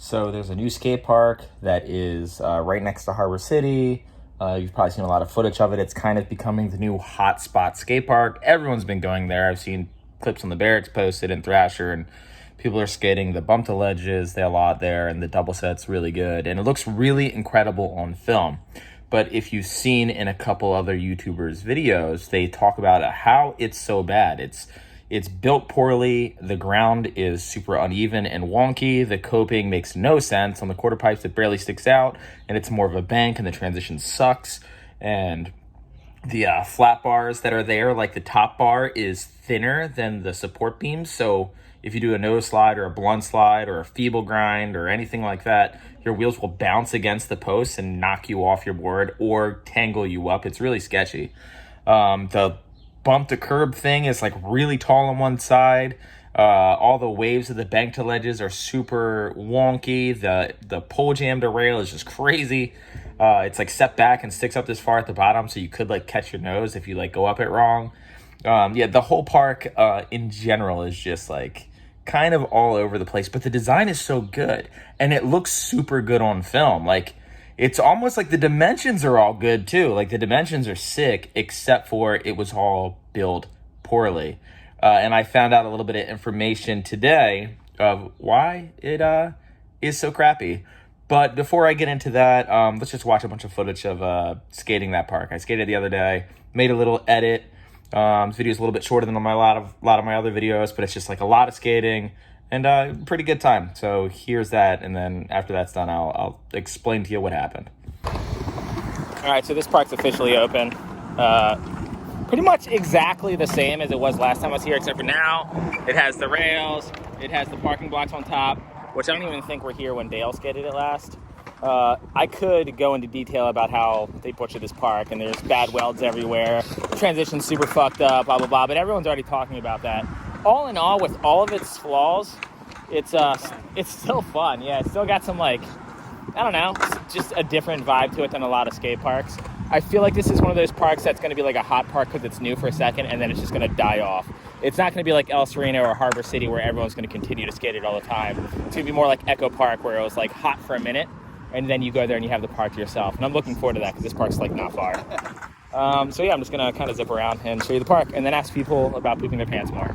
So there's a new skate park that is right next to Harbor City. You've probably seen a lot of footage of it. It's kind of becoming the new hotspot skate park. Everyone's been going there. I've seen clips on the Barracks posted and Thrasher, and people are skating the bump to ledges. They have a lot there, and the double set's really good. And it looks really incredible on film. But if you've seen in a couple other YouTubers' videos, they talk about how it's so bad. It's built poorly, the ground is super uneven and wonky, the coping makes no sense. On the quarter pipes, it barely sticks out, and it's more of a bank, and the transition sucks. And the flat bars that are there, like the top bar, is thinner than the support beams. So if you do a nose slide or a blunt slide or a feeble grind or anything like that, your wheels will bounce against the posts and knock you off your board or tangle you up. It's really sketchy. The bump to curb thing is like really tall on one side. All the waves of the bank to ledges are super wonky. The pole jam to rail is just crazy. It's like set back and sticks up this far at the bottom, so you could like catch your nose if you like go up it wrong. Yeah, the whole park in general is just like kind of all over the place, but the design is so good and it looks super good on film. Like, it's almost like the dimensions are all good too. Like, the dimensions are sick, except for it was all built poorly. And I found out a little bit of information today of why it is so crappy. But before I get into that, let's just watch a bunch of footage of skating that park. I skated the other day, made a little edit. This video is a little bit shorter than a lot of my other videos, but it's just like a lot of skating and pretty good time. So here's that, and then after that's done, I'll explain to you what happened. All right, so this park's officially open. Pretty much exactly the same as it was last time I was here, except for now it has the rails, it has the parking blocks on top, which I don't even think were here when Dale skated it last. I could go into detail about how they butchered this park, and there's bad welds everywhere, the transition's super fucked up, blah, blah, blah, but everyone's already talking about that. All in all, with all of its flaws, it's still fun. Yeah, it's still got some, like, I don't know, just a different vibe to it than a lot of skate parks. I feel like this is one of those parks that's going to be like a hot park because it's new for a second, and then it's just going to die off. It's not going to be like El Sereno or Harbor City where everyone's going to continue to skate it all the time. It's going to be more like Echo Park where it was like hot for a minute, and then you go there and you have the park to yourself. And I'm looking forward to that because this park's like not far. So yeah, I'm just going to kind of zip around and show you the park and then ask people about pooping their pants more.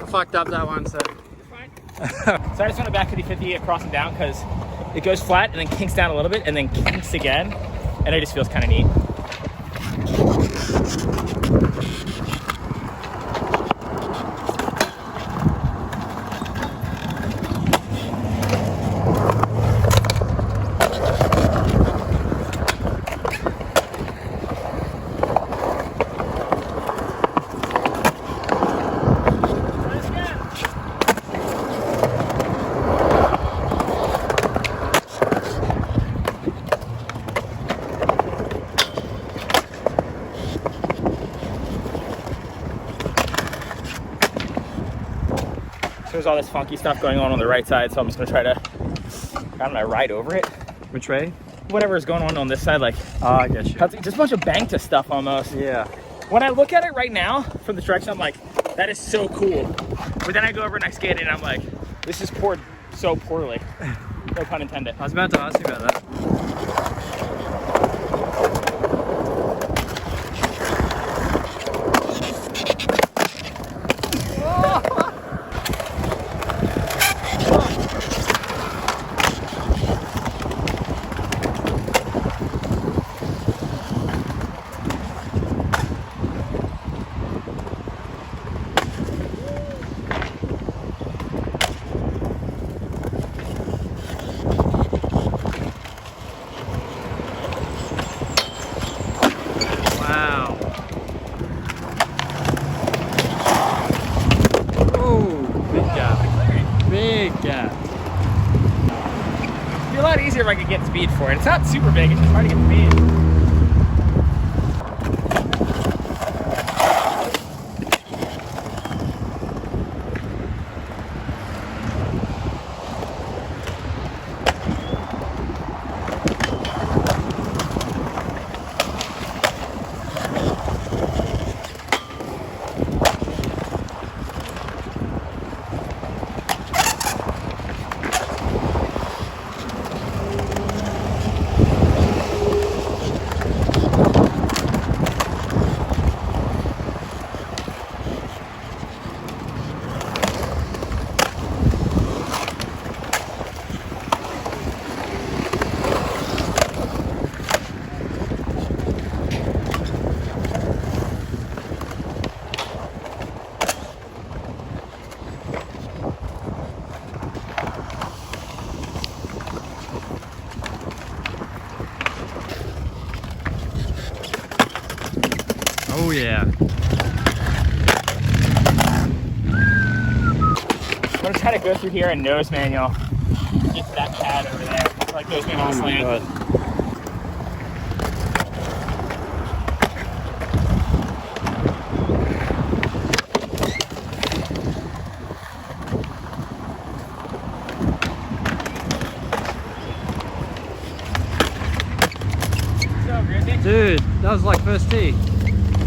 Fucked up that one, so It's fine. So I just went back 50-50 across and down because it goes flat and then kinks down a little bit and then kinks again, and it just feels kind of neat. There's all this funky stuff going on the right side, so I'm just gonna try to, I don't know, ride over it. which way? Whatever is going on this side, like, Oh, I get you. just a bunch of banked stuff almost. Yeah. When I look at it right now from the direction, I'm like, that is so cool. But then I go over and I skate it, and I'm like, this is poured so poorly. No pun intended. I was about to ask you about that. It'd be a lot easier if I could get speed for it. It's not super big, it's just hard to get speed. gonna try to go through here and nose manual. Get to that pad over there. Like nose manual slant. Dude, that was like first tee.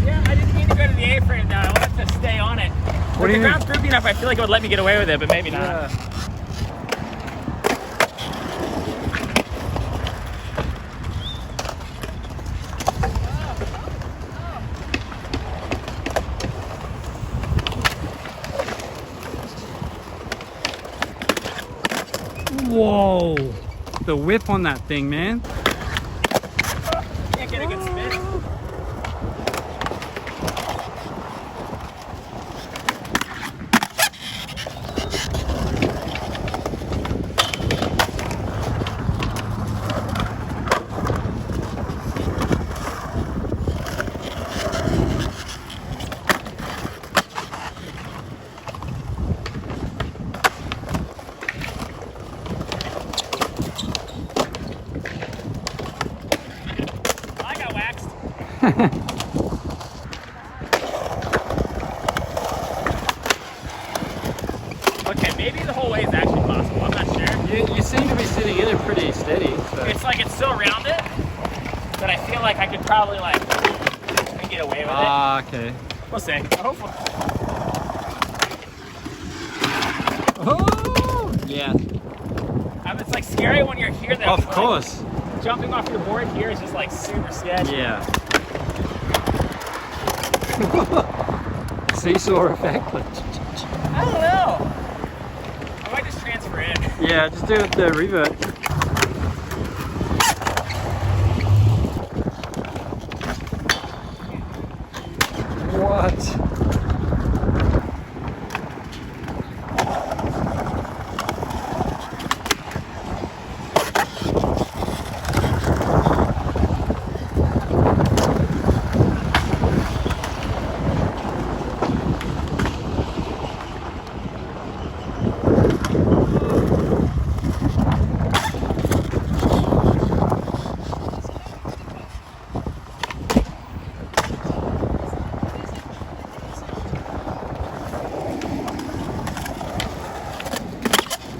Yeah, I didn't mean to go to the A-frame now. I wanted to stay on it. What do the you ground's droopy enough, I feel like it would let me get away with it, but maybe not. Yeah. Whoa! The whip on that thing, man. Can't get a good spin. I got waxed. Okay, maybe the whole way is actually possible. I'm not sure. You seem to be sitting in it pretty steady. So. It's like it's so rounded that I feel like I could probably like get away with it. Ah, okay. We'll see. Hopefully. Oh, yeah. It's like scary when you're here. That Of like, course. jumping off your board here is just like super sketchy. Yeah. Seesaw effect. I don't know. I might just transfer in. Yeah, just do the revert. What?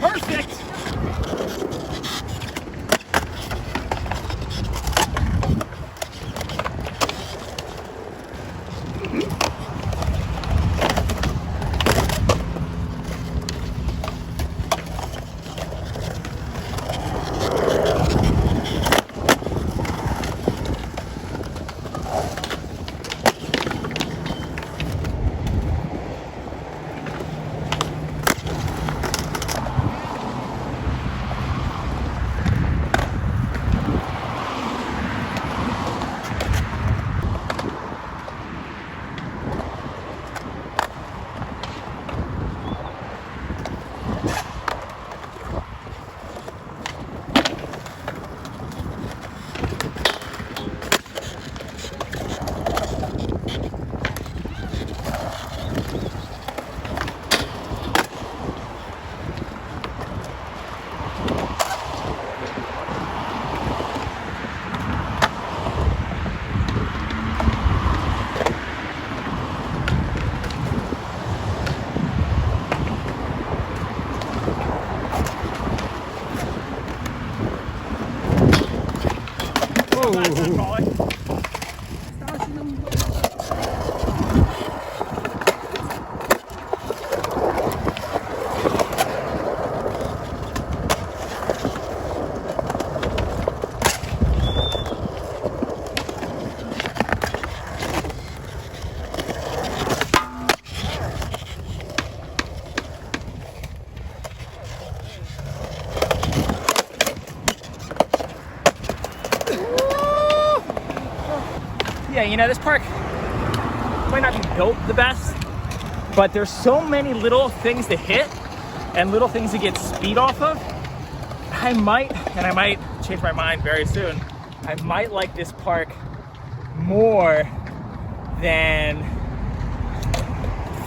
Perfect. Yeah, you know, this park might not be built the best, but there's so many little things to hit and little things to get speed off of. I might change my mind very soon. I might like this park more than,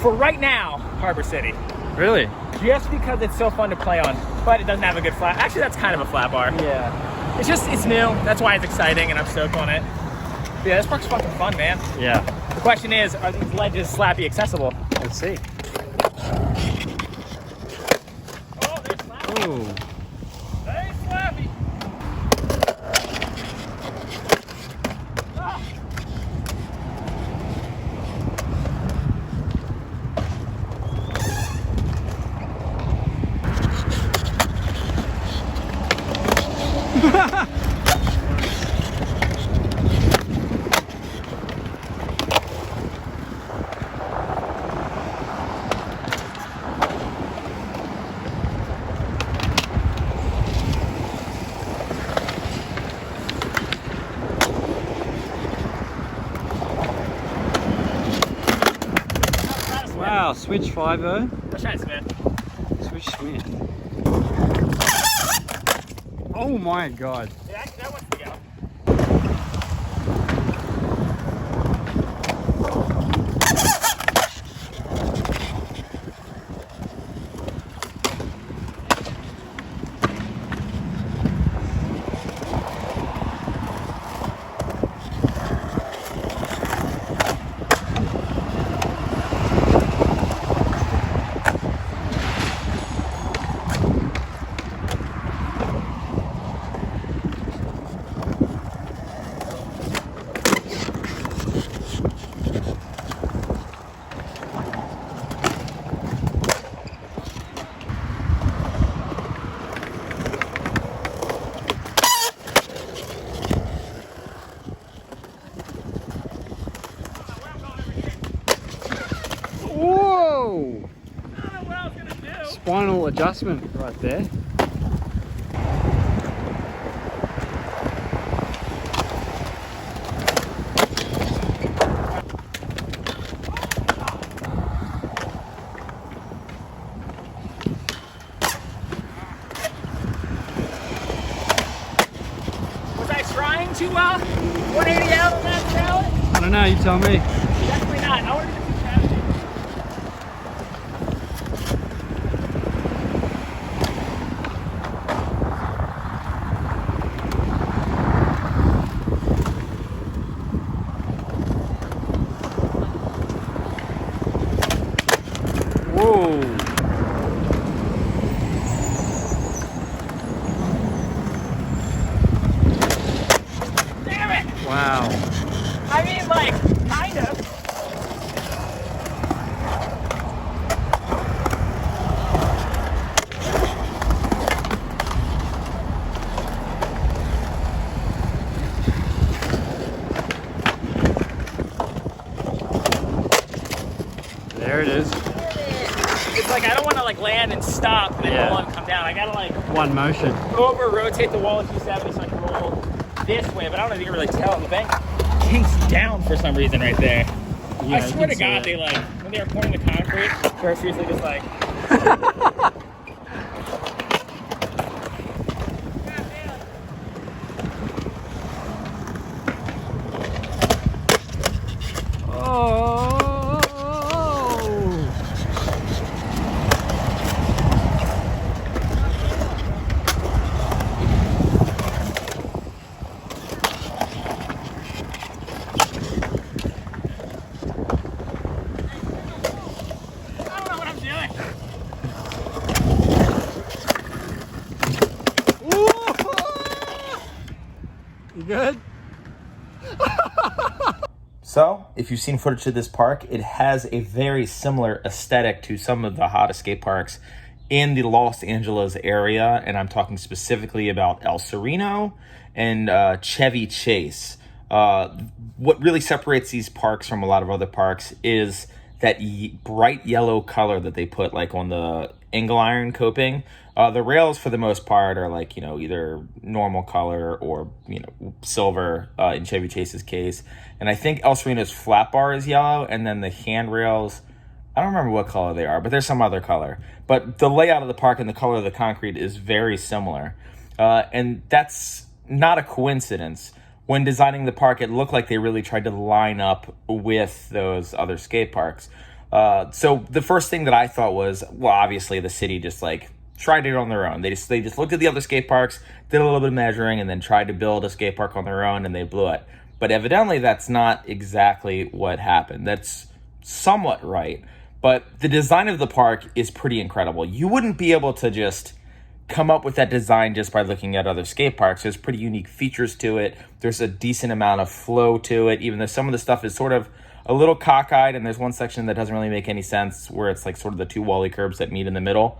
for right now, Harbor City. Really? just because it's so fun to play on, but it doesn't have a good flat. Actually, that's kind of a flat bar. Yeah. It's new. That's why it's exciting, and I'm stoked on it. But yeah, this park's fucking fun, man. Yeah. The question is, are these ledges slappy accessible? Let's see. Oh, they're slappy. Ooh. They slappy. Ah. Wow, switch 5-0. Let's try it, Smith. Switch Smith. Oh my god. Yeah, that wants to go. Whoa! I don't know what I was gonna do. Spinal adjustment right there. Was I trying to 180 out on that salad? I don't know, you tell me. Definitely not. I wanted to get too challenging. Whoa! Damn it! Wow. I mean, like, kind of. There it is. It's like I don't want to like land and stop and then Yeah. roll and come down. I gotta like One motion. over rotate the wall at 270 so I can roll this way, but I don't know if you can really tell. The bank kinks down for some reason right there. Yeah, I you swear can to see God, it. they like when they were pouring the concrete, they were seriously just like. Oh! I don't know what I'm doing. You good? So, if you've seen footage of this park, it has a very similar aesthetic to some of the hottest skate parks in the Los Angeles area, and I'm talking specifically about El Sereno and Chevy Chase. What really separates these parks from a lot of other parks is that bright yellow color that they put like on the angle iron coping. The rails for the most part are like, either normal color or, silver in Chevy Chase's case. And I think El Sereno's flat bar is yellow, and then the handrails, I don't remember what color they are, but there's some other color. But the layout of the park and the color of the concrete is very similar. And that's not a coincidence. When designing the park, it looked like they really tried to line up with those other skate parks. So the first thing that I thought was, well, obviously the city just like tried it on their own. They just looked at the other skate parks, did a little bit of measuring, and then tried to build a skate park on their own, and they blew it. But evidently that's not exactly what happened. That's somewhat right. But the design of the park is pretty incredible. You wouldn't be able to just come up with that design just by looking at other skate parks. There's pretty unique features to it. There's a decent amount of flow to it, even though some of the stuff is sort of a little cockeyed, and there's one section that doesn't really make any sense where it's like sort of the two wally curbs that meet in the middle.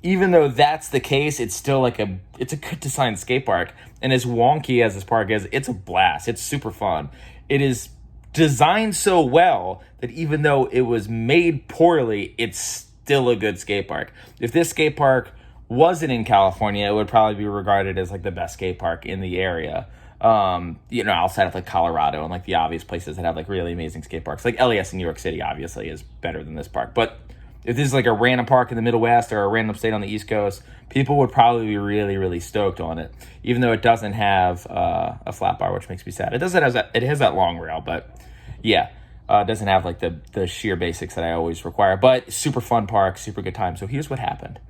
Even though that's the case, it's still like it's a good designed skate park. And as wonky as this park is, it's a blast. It's super fun. It is designed so well that even though it was made poorly, it's still a good skate park. If this skate park wasn't in California, it would probably be regarded as like the best skate park in the area. Outside of like Colorado and like the obvious places that have like really amazing skate parks. Like LES in New York City obviously is better than this park. But if this is like a random park in the Middle West or a random state on the East Coast, people would probably be really, really stoked on it. Even though it doesn't have a flat bar, which makes me sad. It has that long rail, but yeah, it doesn't have like the sheer basics that I always require. But super fun park, super good time. So here's what happened.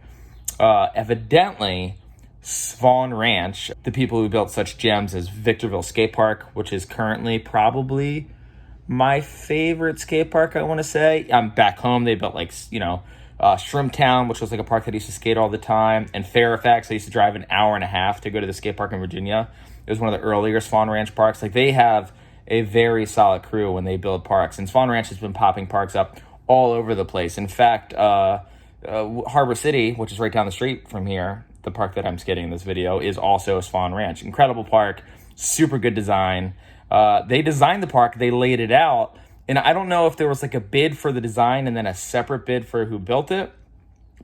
Evidently, Swan Ranch, the people who built such gems as Victorville Skate Park, which is currently probably my favorite skate park, I want to say. Back home, they built like, Shrimptown, which was like a park that I used to skate all the time. And Fairfax, I used to drive an hour and a half to go to the skate park in Virginia. It was one of the earlier Swan Ranch parks. Like they have a very solid crew when they build parks. And Swan Ranch has been popping parks up all over the place. In fact, Harbor City, which is right down the street from here, the park that I'm skating in this video, is also a Swan Ranch. Incredible park, super good design. They designed the park, they laid it out, and I don't know if there was like a bid for the design and then a separate bid for who built it,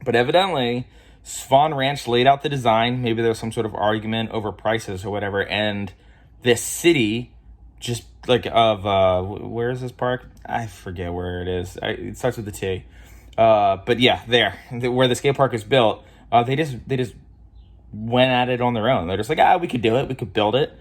but evidently Swan Ranch laid out the design. Maybe there was some sort of argument over prices or whatever, and this city just like where is this park? I forget where it is. It starts with the T. But yeah, where the skate park is built, they just went at it on their own. They're just like, we could do it, we could build it.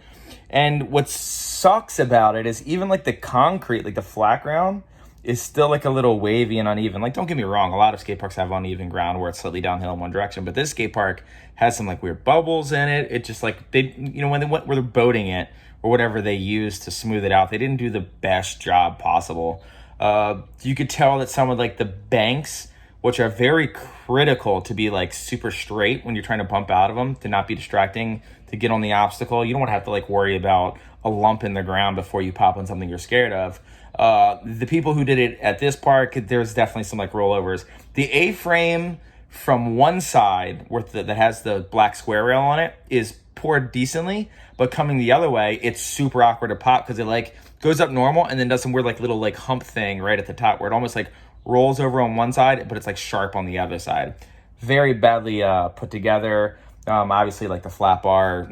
And what sucks about it is even like the concrete, like the flat ground, is still like a little wavy and uneven. Like, don't get me wrong, a lot of skate parks have uneven ground where it's slightly downhill in one direction, but this skate park has some like weird bubbles in it. It just like when they're boating it or whatever they used to smooth it out, they didn't do the best job possible. You could tell that some of like the banks, which are very critical to be like super straight when you're trying to bump out of them, to not be distracting, to get on the obstacle. You don't want to have to like worry about a lump in the ground before you pop on something you're scared of. The people who did it at this park, there's definitely some like rollovers. The A-frame from one side that has the black square rail on it is poured decently, but coming the other way, it's super awkward to pop because it like goes up normal and then does some weird like little like hump thing right at the top where it almost like rolls over on one side, but it's like sharp on the other side. Very badly put together. Obviously, like the flat bar,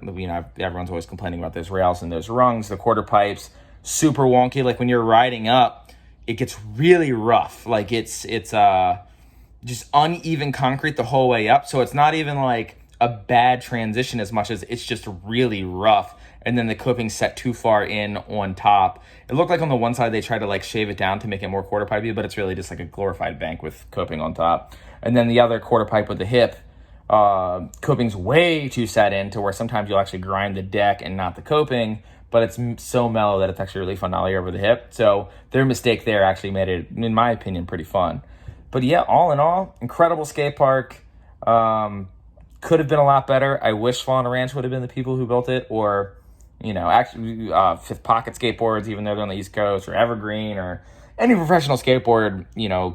everyone's always complaining about those rails and those rungs, the quarter pipes, super wonky. Like when you're riding up, it gets really rough. Like it's just uneven concrete the whole way up. So it's not even like a bad transition as much as it's just really rough. And then the clipping set too far in on top. It looked like on the one side they tried to like shave it down to make it more quarter pipey, but it's really just like a glorified bank with coping on top. And then the other quarter pipe with the hip, coping's way too set in to where sometimes you'll actually grind the deck and not the coping, but it's so mellow that it's actually really fun to lay over the hip. So their mistake there actually made it, in my opinion, pretty fun. But yeah, all in all, incredible skate park. Could have been a lot better. I wish Swan Ranch would have been the people who built it, or actually Fifth Pocket Skateboards, even though they're on the East Coast, or Evergreen, or any professional skateboard,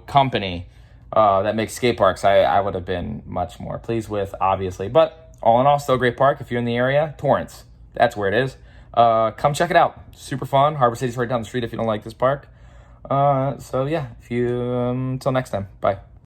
company that makes skate parks. I would have been much more pleased with, obviously. But all in all, still a great park. If you're in the area, Torrance, that's where it is. Come check it out. Super fun. Harbor City's right down the street if you don't like this park. So yeah, until next time. Bye.